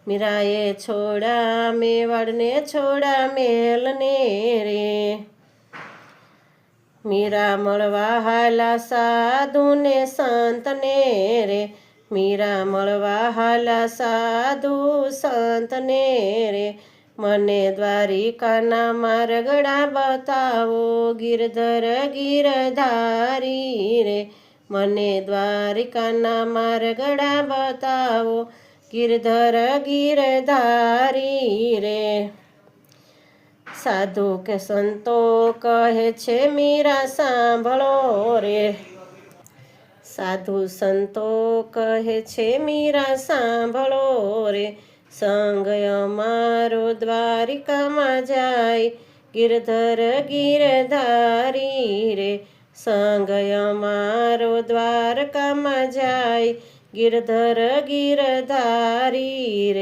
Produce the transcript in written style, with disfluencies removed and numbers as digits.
મીરાએ છોડા મેવાડને છોડા મેલને રે મીરા મળવા હાલા સાધુને સંતને રે મીરા મળવા હાલા સાધુ સંતને રે મને દ્વારિકાના માર્ગડા બતાવો ગિરધર ગિરધારી રે મને દ્વારિકાના માર્ગડા બતાવો ગિરધર ગિરધારી રે સાધુ કે સંતો કહે છે મીરા સાંભળો રે સાધુ સંતો કહે છે મીરા સાંભળો રે સંગ અમારો દ્વારિકામાં જાય ગિરધર ગિરધારી રે સંગ અમારો દ્વારકામાં જાય ગિરધર ગિરધારી રે